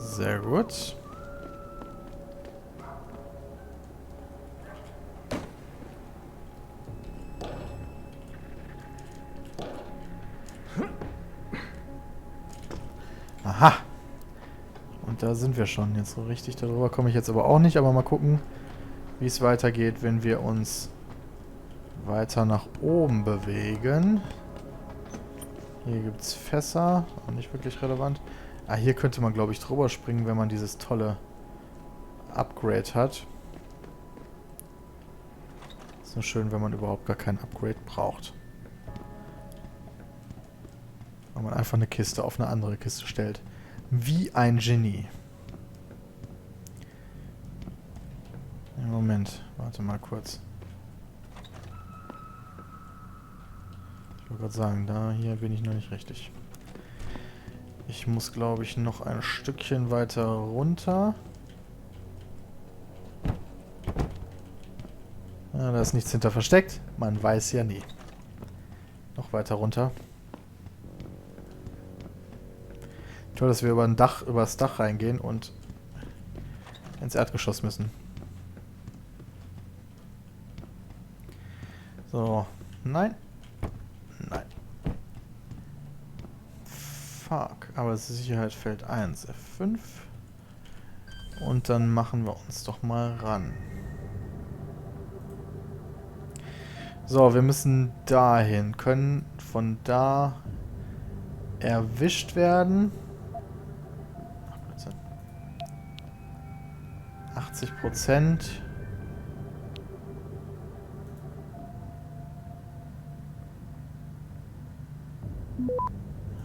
Sehr gut. Aha. Und da sind wir schon. Jetzt so richtig darüber komme ich jetzt aber auch nicht. Aber mal gucken, wie es weitergeht, wenn wir uns weiter nach oben bewegen. Hier gibt es Fässer. Auch nicht wirklich relevant. Ah, hier könnte man, glaube ich, drüber springen, wenn man dieses tolle Upgrade hat. Ist nur schön, wenn man überhaupt gar kein Upgrade braucht. Wenn man einfach eine Kiste auf eine andere Kiste stellt. Wie ein Genie. Moment, warte mal kurz. Ich wollte gerade sagen, da hier bin ich noch nicht richtig. Ich muss, glaube ich, noch ein Stückchen weiter runter. Ja, da ist nichts hinter versteckt. Man weiß ja nie. Noch weiter runter. Toll, dass wir über das Dach reingehen und ins Erdgeschoss müssen. So. Nein. Nein. Fuck. Aber Sicherheit Feld 1. F5. Und dann machen wir uns doch mal ran. So, wir müssen dahin. Können von da erwischt werden. 80%.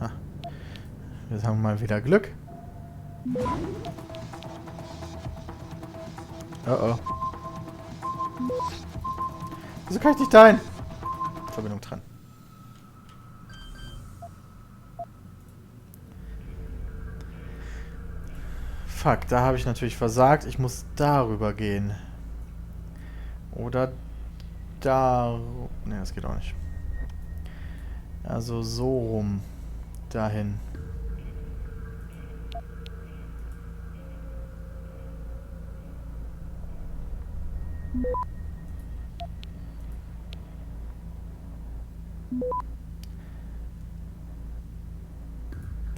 Ha. Wir haben mal wieder Glück. Oh oh. Wieso kann ich nicht dahin? Verbindung dran. Fuck, da habe ich natürlich versagt. Ich muss darüber gehen. Oder da... Ne, das geht auch nicht. Also so rum. Dahin.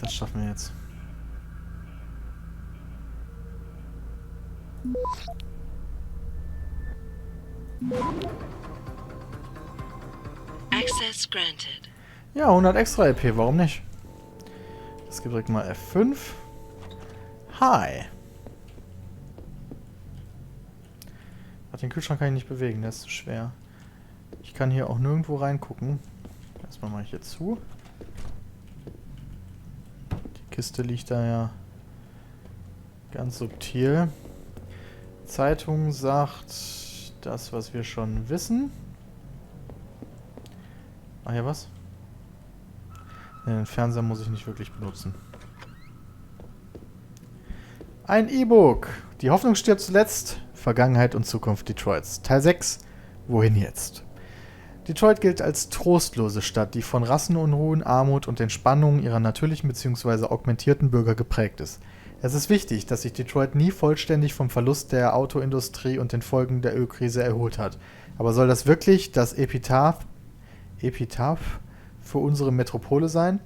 Das schaffen wir jetzt. Access granted. Ja, 100 extra LP, warum nicht? Das gibt direkt mal F5. Hi. Ach, den Kühlschrank kann ich nicht bewegen, der ist zu schwer. Ich kann hier auch nirgendwo reingucken. Erstmal mache ich hier zu. Die Kiste liegt da ja ganz subtil. Zeitung sagt das, was wir schon wissen. Ach ja, was? Den Fernseher muss ich nicht wirklich benutzen. Ein E-Book. Die Hoffnung stirbt zuletzt. Vergangenheit und Zukunft Detroits. Teil 6. Wohin jetzt? Detroit gilt als trostlose Stadt, die von Rassenunruhen, Armut und den Spannungen ihrer natürlichen bzw. augmentierten Bürger geprägt ist. Es ist wichtig, dass sich Detroit nie vollständig vom Verlust der Autoindustrie und den Folgen der Ölkrise erholt hat. Aber soll das wirklich das Epitaph für unsere Metropole sein?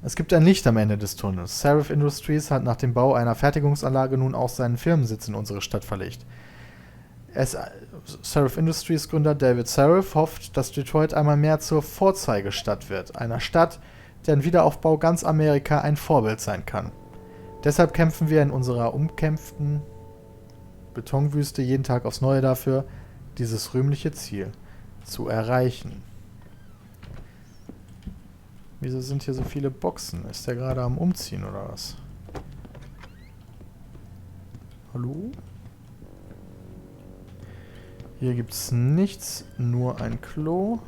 Es gibt ein Licht am Ende des Tunnels. Serif Industries hat nach dem Bau einer Fertigungsanlage nun auch seinen Firmensitz in unsere Stadt verlegt. Serif Industries Gründer David Serif hofft, dass Detroit einmal mehr zur Vorzeigestadt wird. Einer Stadt, deren Wiederaufbau ganz Amerika ein Vorbild sein kann. Deshalb kämpfen wir in unserer umkämpften Betonwüste jeden Tag aufs Neue dafür, dieses rühmliche Ziel zu erreichen. Wieso sind hier so viele Boxen? Ist der gerade am Umziehen oder was? Hallo? Hier gibt es nichts, nur ein Klo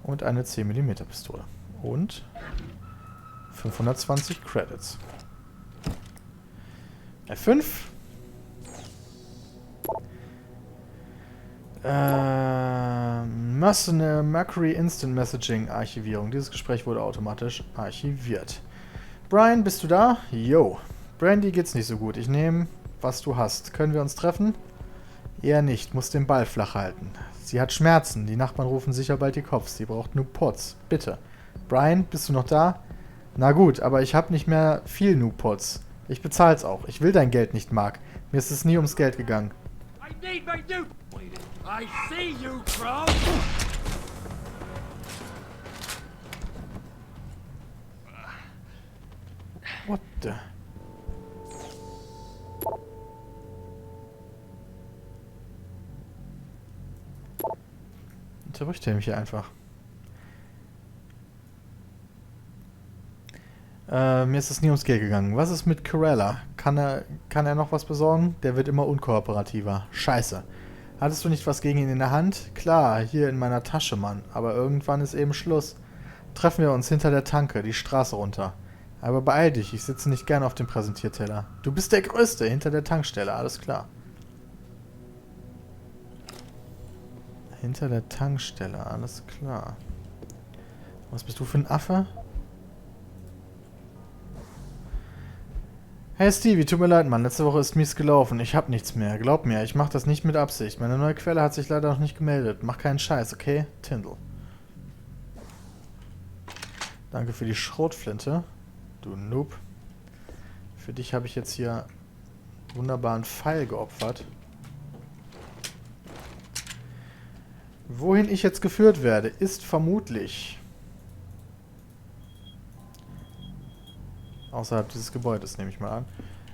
und eine 10 mm Pistole. Und 520 Credits. F5. Mercury Instant Messaging Archivierung. Dieses Gespräch wurde automatisch archiviert. Brian, bist du da? Yo. Brandy geht's nicht so gut. Ich nehme, was du hast. Können wir uns treffen? Eher nicht. Muss den Ball flach halten. Sie hat Schmerzen. Die Nachbarn rufen sicher bald die Cops. Sie braucht Newports. Bitte. Brian, bist du noch da? Na gut, aber ich habe nicht mehr viel Newports. Ich bezahl's auch. Ich will dein Geld nicht, Mark. Mir ist es nie ums Geld gegangen. I need my new... I see you, bro! What the... Unterbricht er mich hier einfach. Mir ist es nie ums Geld gegangen. Was ist mit Corella? Kann er noch was besorgen? Der wird immer unkooperativer. Scheiße. Hattest du nicht was gegen ihn in der Hand? Klar, hier in meiner Tasche, Mann. Aber irgendwann ist eben Schluss. Treffen wir uns hinter der Tanke, die Straße runter. Aber beeil dich, ich sitze nicht gern auf dem Präsentierteller. Du bist der Größte, hinter der Tankstelle, alles klar. Hinter der Tankstelle, alles klar. Was bist du für ein Affe? Hey Stevie, tut mir leid, Mann. Letzte Woche ist mies gelaufen. Ich hab nichts mehr. Glaub mir, ich mach das nicht mit Absicht. Meine neue Quelle hat sich leider noch nicht gemeldet. Mach keinen Scheiß, okay? Tindall. Danke für die Schrotflinte. Du Noob. Für dich habe ich jetzt hier wunderbaren Pfeil geopfert. Wohin ich jetzt geführt werde, ist vermutlich außerhalb dieses Gebäudes, nehme ich mal an.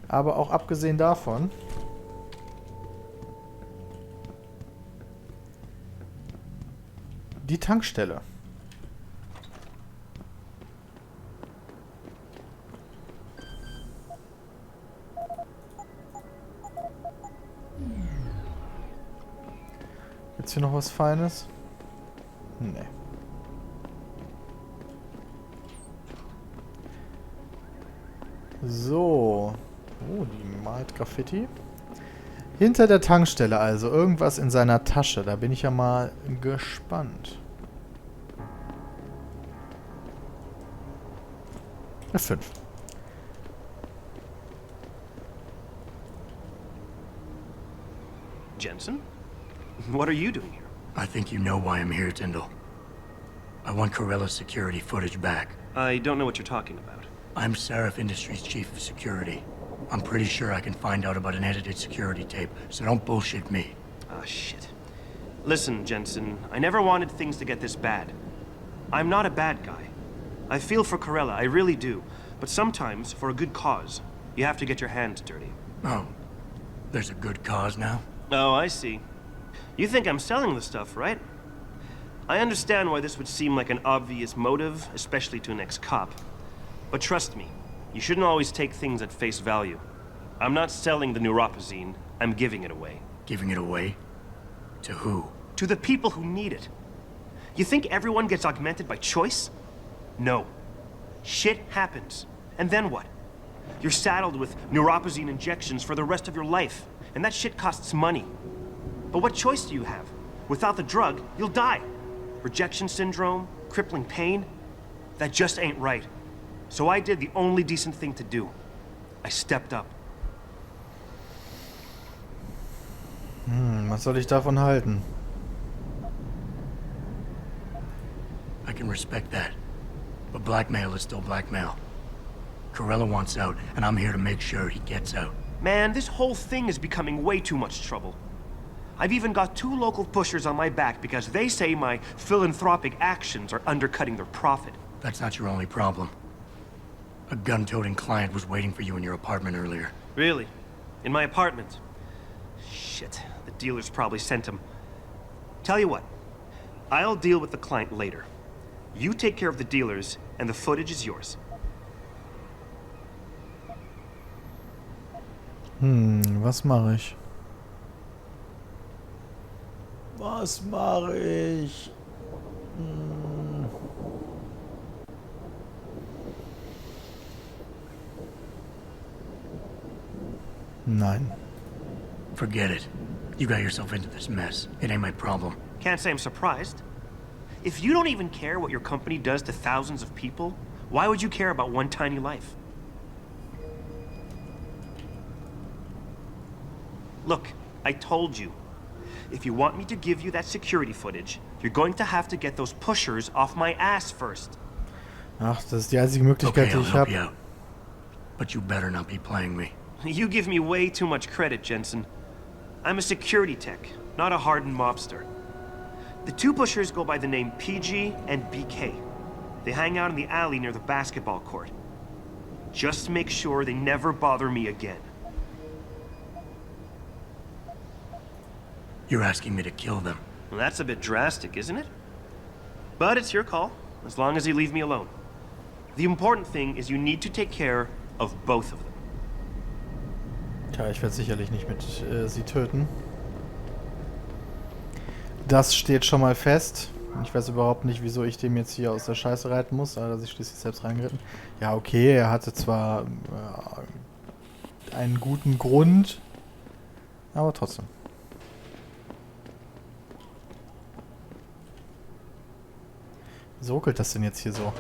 Aber auch abgesehen davon die Tankstelle. Gibt's hier noch was Feines? Nee. So. Oh, die malt Graffiti. Hinter der Tankstelle also. Irgendwas in seiner Tasche. Da bin ich ja mal gespannt. Eine 5. Jensen? What are you doing here? I think you know why I'm here, Tyndall. I want Corella's security footage back. I don't know what you're talking about. I'm Seraph Industries' chief of security. I'm pretty sure I can find out about an edited security tape, so don't bullshit me. Ah, shit. Listen, Jensen, I never wanted things to get this bad. I'm not a bad guy. I feel for Corella, I really do. But sometimes, for a good cause, you have to get your hands dirty. Oh, there's a good cause now? Oh, I see. You think I'm selling the stuff, right? I understand why this would seem like an obvious motive, especially to an ex-cop. But trust me, you shouldn't always take things at face value. I'm not selling the neuropazine, I'm giving it away. Giving it away? To who? To the people who need it. You think everyone gets augmented by choice? No. Shit happens. And then what? You're saddled with neuropazine injections for the rest of your life, and that shit costs money. But what choice do you have? Without the drug, you'll die. Rejection syndrome, crippling pain, that just ain't right. So I did the only decent thing to do. I stepped up. Was soll ich davon halten? I can respect that. But blackmail is still blackmail. Corella wants out, and I'm here to make sure he gets out. Man, this whole thing is becoming way too much trouble. I've even got 2 local pushers on my back because they say my philanthropic actions are undercutting their profit. That's not your only problem. A gun-toting client was waiting for you in your apartment earlier. Really? In my apartment? Shit, the dealers probably sent him. Tell you what, I'll deal with the client later. You take care of the dealers, and the footage is yours. Was mache ich? Was mache ich? Nein. Forget it. You got yourself into this mess. It ain't my problem. Can't say I'm surprised. If you don't even care what your company does to thousands of people, why would you care about one tiny life? Look, I told you. If you want me to give you that security footage, you're going to have to get those pushers off my ass first. Ach, das ist die einzige Möglichkeit, Okay, die I'll ich help you habe. out. But you better not be playing me. You give me way too much credit, Jensen. I'm a security tech, not a hardened mobster. The two pushers go by the name PG and BK. They hang out in the alley near the basketball court. Just make sure they never bother me again. You're asking me to kill them. Well, that's a bit drastic, isn't it? But it's your call, as long as you leave me alone. The important thing is you need to take care of both of them. Tja, ich werde sicherlich nicht mit sie töten. Das steht schon mal fest. Ich weiß überhaupt nicht, wieso ich dem jetzt hier aus der Scheiße reiten muss. Da hat er sich schließlich selbst reingeritten. Ja, okay, er hatte zwar einen guten Grund, aber trotzdem. Wieso ruckelt das denn jetzt hier so?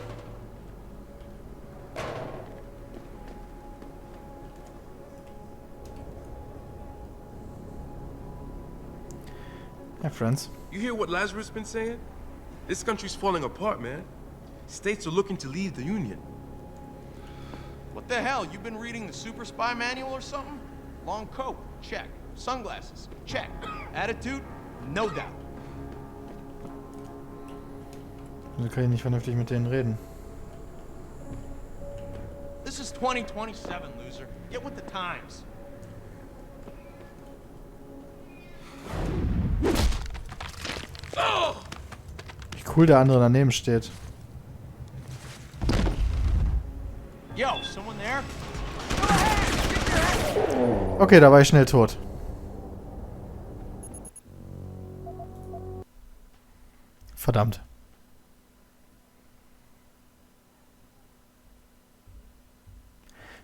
Hey, friends. You hear what Lazarus been saying? This country's falling apart, man. States are looking to leave the Union. What the hell? You been reading the Super Spy Manual or something? Long coat, check. Sunglasses, check. Attitude, no doubt. Wieso kann ich nicht vernünftig mit denen reden? This is 2027, loser. Get with the times. Wie cool der andere daneben steht. Yo, someone there? Okay, da war ich schnell tot. Verdammt.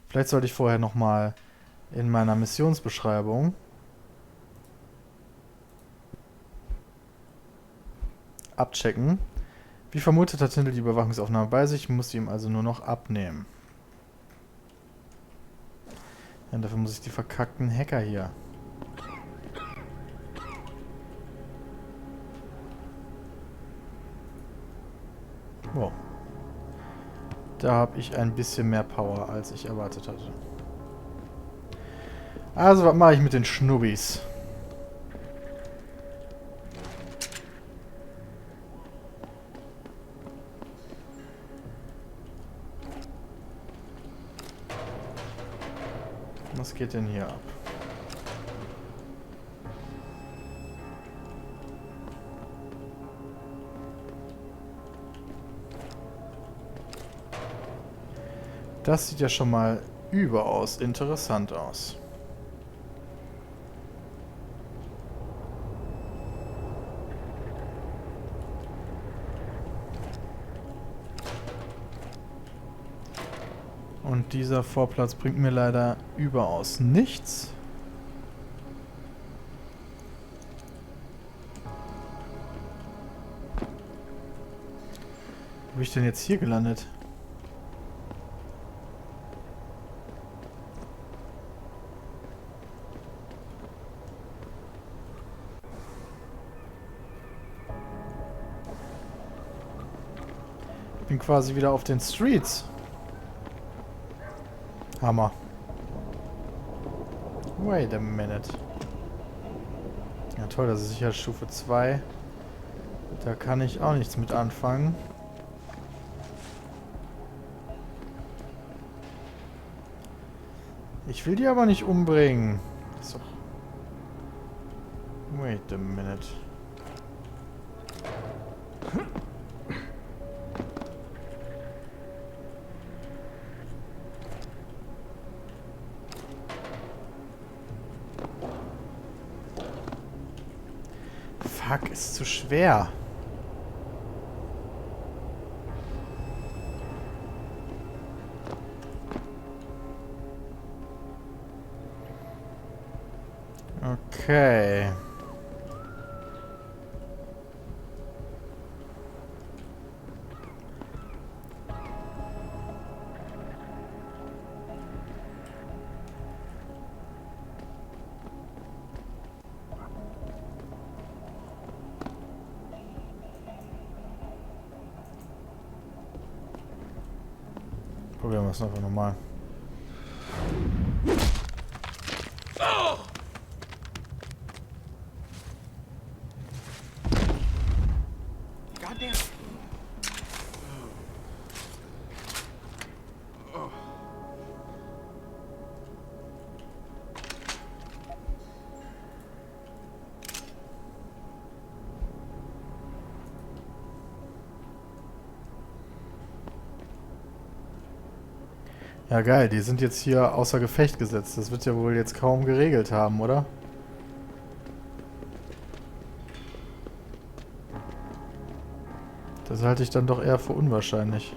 Vielleicht sollte ich vorher nochmal in meiner Missionsbeschreibung abchecken. Wie vermutet hat Tindall die Überwachungsaufnahme bei sich, muss sie ihm also nur noch abnehmen. Ja, dafür muss ich die verkackten Hacker hier. Wow. Da habe ich ein bisschen mehr Power, als ich erwartet hatte. Also, was mache ich mit den Schnubbis? Was geht denn hier ab? Das sieht ja schon mal überaus interessant aus. Und dieser Vorplatz bringt mir leider überaus nichts. Wo bin ich denn jetzt hier gelandet? Ich bin quasi wieder auf den Streets. Hammer. Wait a minute. Ja toll, das ist sicher Stufe 2. Da kann ich auch nichts mit anfangen. Ich will die aber nicht umbringen. So. Wait a minute. Fuck, ist zu schwer. Okay. Probieren wir es einfach nochmal. Goddamn. Ja geil, die sind jetzt hier außer Gefecht gesetzt. Das wird ja wohl jetzt kaum geregelt haben, oder? Das halte ich dann doch eher für unwahrscheinlich.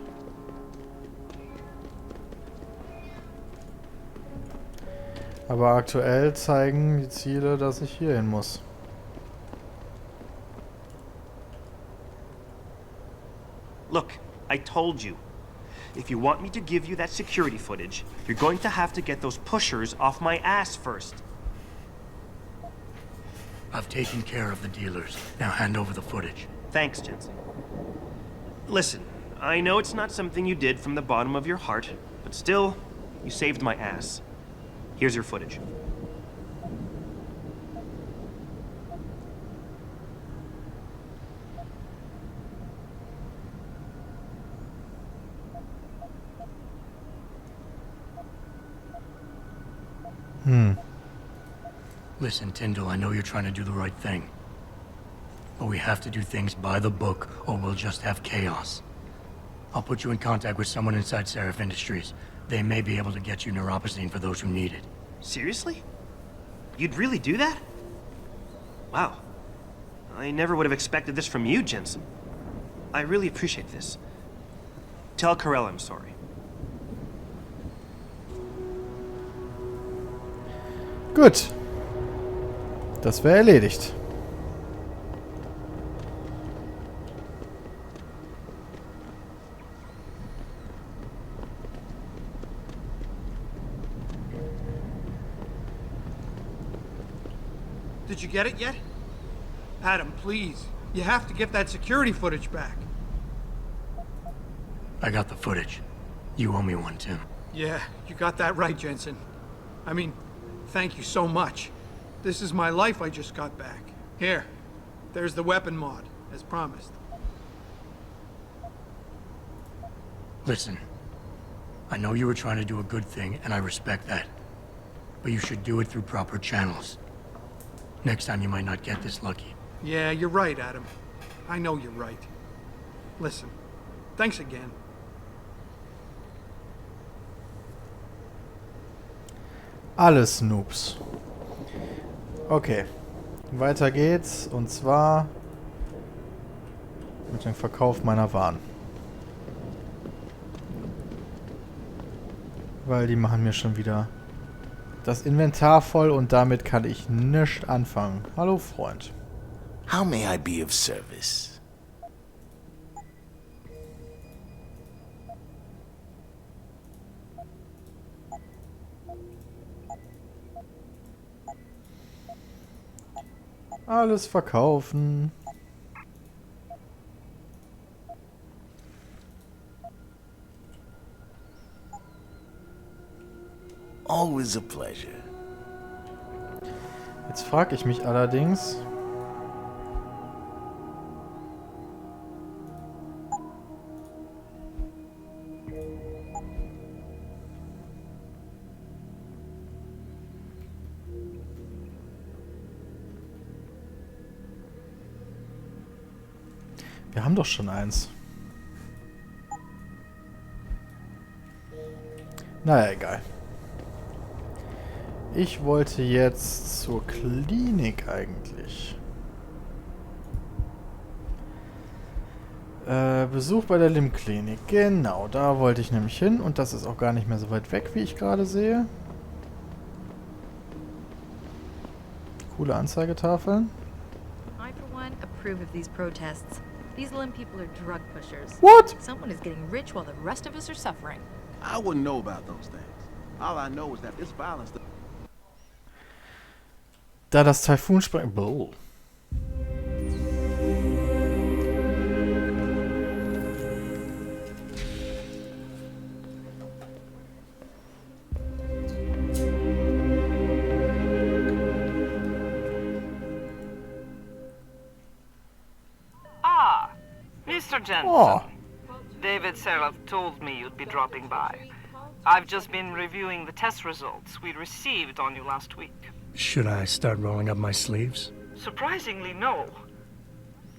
Aber aktuell zeigen die Ziele, dass ich hier hin muss. Look, I told you. If you want me to give you that security footage, you're going to have to get those pushers off my ass first. I've taken care of the dealers. Now hand over the footage. Thanks, Jensen. Listen, I know it's not something you did from the bottom of your heart, but still, you saved my ass. Here's your footage. Listen, Tyndall, I know you're trying to do the right thing. But we have to do things by the book, or we'll just have chaos. I'll put you in contact with someone inside Seraph Industries. They may be able to get you neuropozyne for those who need it. Seriously? You'd really do that? Wow. I never would have expected this from you, Jensen. I really appreciate this. Tell Carell I'm sorry. Gut. Das wäre erledigt. Did you get it yet? Adam, please. You have to get that security footage back. I got the footage. You owe me one, Tim. Yeah, you got that right, Jensen. I mean, thank you so much. This is my life I just got back. Here, there's the weapon mod, as promised. Listen, I know you were trying to do a good thing, and I respect that. But you should do it through proper channels. Next time you might not get this lucky. Yeah, you're right, Adam. I know you're right. Listen, thanks again. Alles Noobs. Okay. Weiter geht's. Und zwar mit dem Verkauf meiner Waren. Weil die machen mir schon wieder das Inventar voll und damit kann ich nichts anfangen. Hallo Freund. How may I be of service? Alles verkaufen. Always a pleasure. Jetzt frage ich mich allerdings, wir haben doch schon eins. Naja, egal. Ich wollte jetzt zur Klinik eigentlich. Besuch bei der Limb-Klinik. Genau, da wollte ich nämlich hin. Und das ist auch gar nicht mehr so weit weg, wie ich gerade sehe. Coole Anzeigetafeln. I, for one, approve of these protests. These limb people are drug pushers. What? Someone is getting rich while the rest of us are suffering. I wouldn't know about those things. All I know is that this violence... Da das Taifun springt... Boah. Jensen. Oh. David Seraph told me you'd be dropping by. I've just been reviewing the test results we received on you last week. Should I start rolling up my sleeves? Surprisingly, no.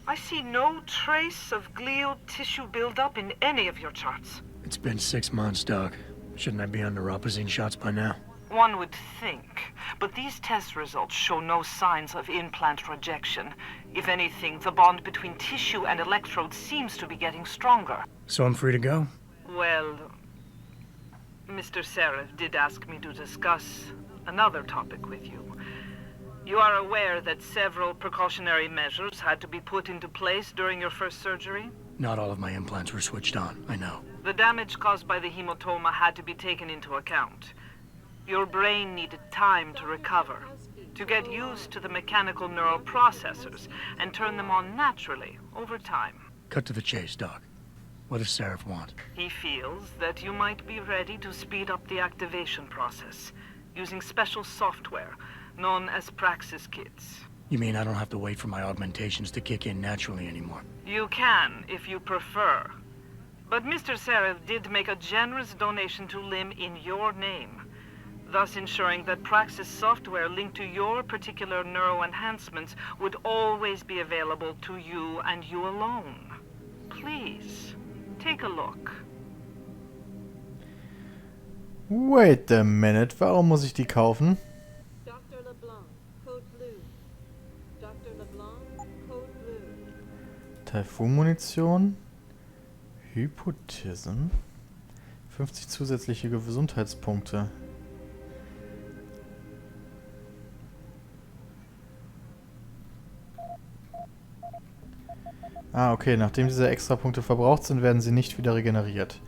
I see no trace of glial tissue buildup in any of your charts. It's been 6 months, Doc. Shouldn't I be on neuropazine shots by now? One would think, but these test results show no signs of implant rejection. If anything, the bond between tissue and electrodes seems to be getting stronger. So I'm free to go? Well, Mr. Seraph did ask me to discuss another topic with you. You are aware that several precautionary measures had to be put into place during your first surgery? Not all of my implants were switched on, I know. The damage caused by the hematoma had to be taken into account. Your brain needed time to recover, to get used to the mechanical neural processors and turn them on naturally over time. Cut to the chase, Doc. What does Seraph want? He feels that you might be ready to speed up the activation process using special software known as Praxis kits. You mean I don't have to wait for my augmentations to kick in naturally anymore? You can, if you prefer. But Mr. Seraph did make a generous donation to LIM in your name, thus ensuring that Praxis software linked to your particular neuro enhancements would always be available to you and you alone. Please, take a look. Wait a minute, warum muss ich die kaufen? Dr. LeBlanc, Code Blue. Dr. LeBlanc, Code Blue. Taifun-Munition. Hypothesen. 50 zusätzliche Gesundheitspunkte. Ah, okay. Nachdem diese Extrapunkte verbraucht sind, werden sie nicht wieder regeneriert.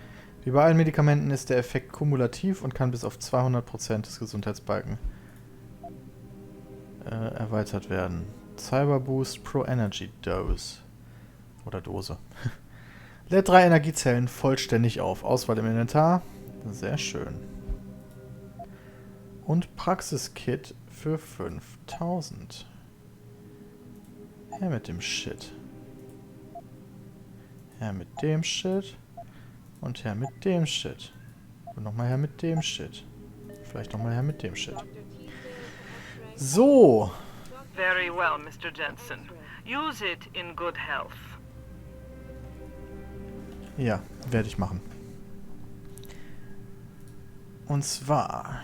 Wie bei allen Medikamenten ist der Effekt kumulativ und kann bis auf 200% des Gesundheitsbalken erweitert werden. Cyber Boost Pro Energy Dose. Oder Dose. Lädt 3 Energiezellen vollständig auf. Auswahl im Inventar. Sehr schön. Und Praxis-Kit für 5000. Her mit dem Shit. Her mit dem Shit. Und her mit dem Shit. Und nochmal her mit dem Shit. Vielleicht nochmal her mit dem Shit. So. Very well, Mr. Jensen. Use it in good health. Ja, werde ich machen. Und zwar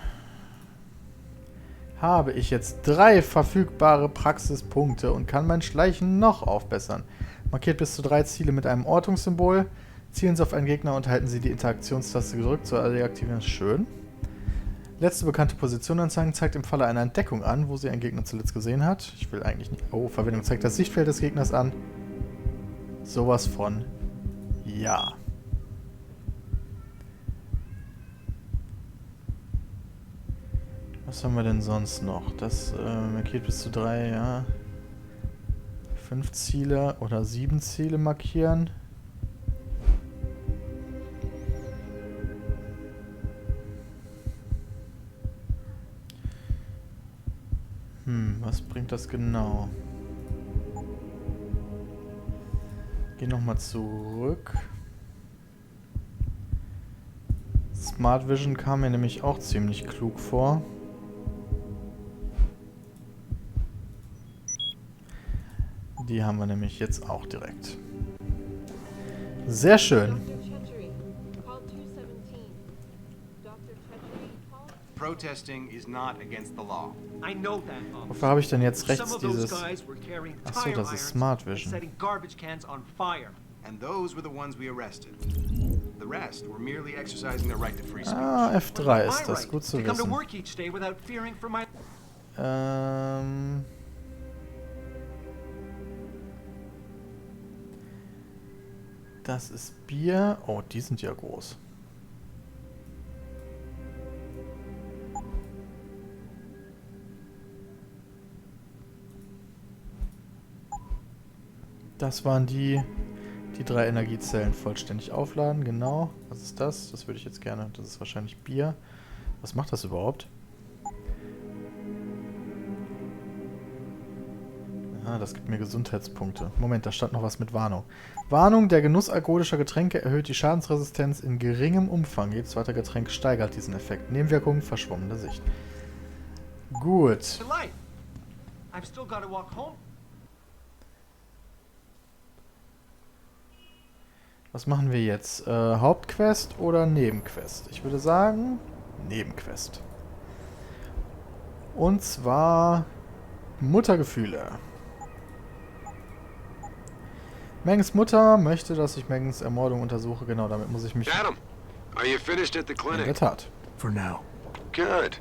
habe ich jetzt 3 verfügbare Praxispunkte und kann mein Schleichen noch aufbessern. Markiert bis zu 3 Ziele mit einem Ortungssymbol. Zielen Sie auf einen Gegner und halten Sie die Interaktionstaste gedrückt zur Deaktivieren. Schön. Letzte bekannte Position anzeigen zeigt im Falle einer Entdeckung an, wo sie einen Gegner zuletzt gesehen hat. Ich will eigentlich nicht... Oh, Verwendung zeigt das Sichtfeld des Gegners an. Sowas von... Ja. Was haben wir denn sonst noch? Das markiert bis zu 3, ja. 5 Ziele oder 7 Ziele markieren. Was bringt das genau? Geh nochmal zurück. Smart Vision kam mir nämlich auch ziemlich klug vor. Die haben wir nämlich jetzt auch direkt. Sehr schön. Protesting is not against the law. I know that. Wofür habe ich denn jetzt rechts dieses... Achso, das ist Smart Vision. Setting garbage cans on fire. And those were the ones we arrested. The rest were merely exercising their right to free speech. Ah, F3 ist das. Gut zu wissen. Das ist Bier. Oh, die sind ja groß. Das waren die 3 Energiezellen vollständig aufladen, genau. Was ist das? Das würde ich jetzt gerne. Das ist wahrscheinlich Bier. Was macht das überhaupt? Ah, das gibt mir Gesundheitspunkte. Moment, da stand noch was mit Warnung. Warnung, der Genuss alkoholischer Getränke erhöht die Schadensresistenz in geringem Umfang. Jedes weitere Getränk steigert diesen Effekt. Nebenwirkungen, verschwommene Sicht. Gut. Was machen wir jetzt? Hauptquest oder Nebenquest? Ich würde sagen, Nebenquest. Und zwar Muttergefühle. Megens Mutter möchte, dass ich Megens Ermordung untersuche. Genau, damit muss ich mich... Adam, are you finished at the clinic? In der Tat. For now. Good.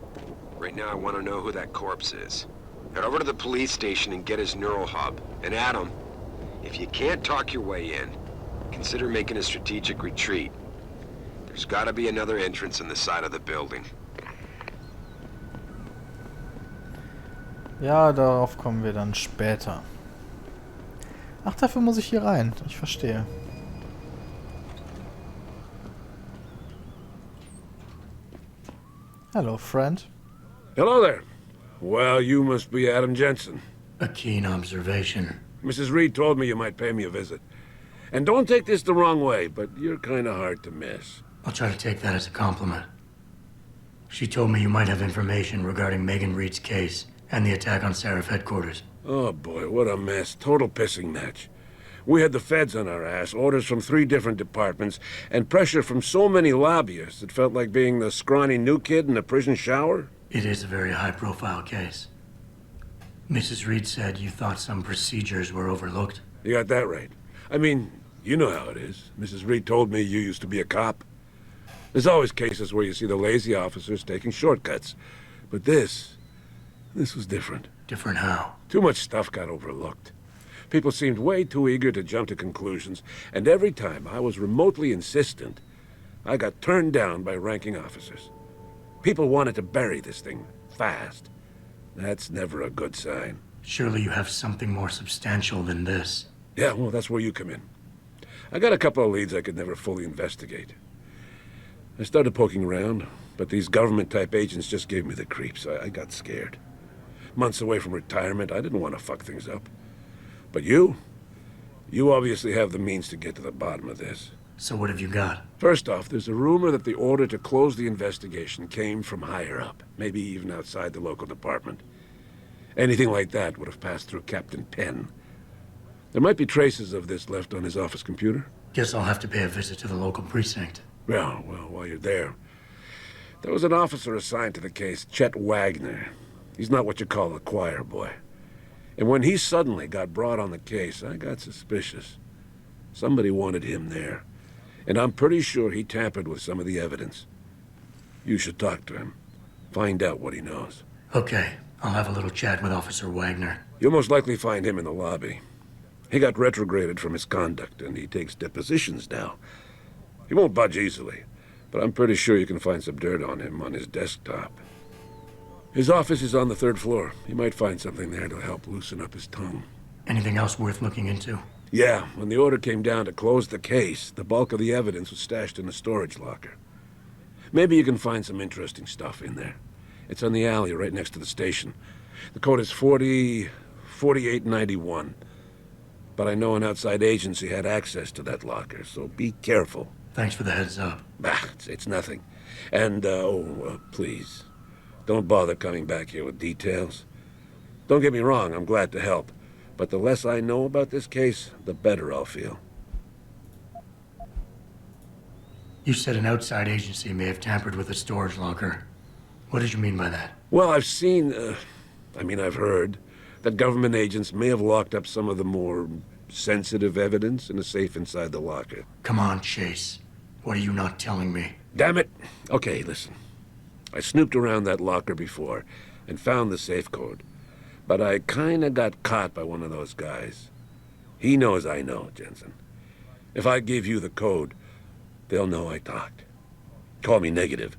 Right now I want to know who that corpse is. Head over to the police station and get his neural hub. And Adam, if you can't talk your way in, consider making a strategic retreat. There's gotta be another entrance in the side of the building. Ja, darauf kommen wir dann später. Ach, dafür muss ich hier rein. Ich verstehe. Hello, friend. Hello there. Well, you must be Adam Jensen. A keen observation. Mrs. Reed told me you might pay me a visit. And don't take this the wrong way, but you're kind of hard to miss. I'll try to take that as a compliment. She told me you might have information regarding Megan Reed's case and the attack on Seraph headquarters. Oh boy, what a mess. Total pissing match. We had the feds on our ass, orders from 3 different departments, and pressure from so many lobbyists it felt like being the scrawny new kid in a prison shower. It is a very high-profile case. Mrs. Reed said you thought some procedures were overlooked. You got that right. I mean, you know how it is. Mrs. Reed told me you used to be a cop. There's always cases where you see the lazy officers taking shortcuts. But this was different. Different how? Too much stuff got overlooked. People seemed way too eager to jump to conclusions, and every time I was remotely insistent, I got turned down by ranking officers. People wanted to bury this thing fast. That's never a good sign. Surely you have something more substantial than this. Yeah, well, that's where you come in. I got a couple of leads I could never fully investigate. I started poking around, but these government-type agents just gave me the creeps. I got scared. Months away from retirement, I didn't want to fuck things up. But you obviously have the means to get to the bottom of this. So what have you got? First off, there's a rumor that the order to close the investigation came from higher up, maybe even outside the local department. Anything like that would have passed through Captain Penn. There might be traces of this left on his office computer. Guess I'll have to pay a visit to the local precinct. Well, while you're there, there was an officer assigned to the case, Chet Wagner. He's not what you call a choir boy. And when he suddenly got brought on the case, I got suspicious. Somebody wanted him there. And I'm pretty sure he tampered with some of the evidence. You should talk to him. Find out what he knows. Okay, I'll have a little chat with Officer Wagner. You'll most likely find him in the lobby. He got retrograded from his conduct, and he takes depositions now. He won't budge easily, but I'm pretty sure you can find some dirt on him on his desktop. His office is on the 3rd floor. You might find something there to help loosen up his tongue. Anything else worth looking into? Yeah, when the order came down to close the case, the bulk of the evidence was stashed in a storage locker. Maybe you can find some interesting stuff in there. It's on the alley right next to the station. The code is 4891. But I know an outside agency had access to that locker, so be careful. Thanks for the heads up. Bah, it's nothing. And, please, don't bother coming back here with details. Don't get me wrong, I'm glad to help. But the less I know about this case, the better I'll feel. You said an outside agency may have tampered with a storage locker. What did you mean by that? Well, I've heard that government agents may have locked up some of the more sensitive evidence in a safe inside the locker. Come on, Chase. What are you not telling me? Damn it! Okay, listen. I snooped around that locker before and found the safe code. But I kinda got caught by one of those guys. He knows I know, Jensen. If I give you the code, they'll know I talked. Call me negative,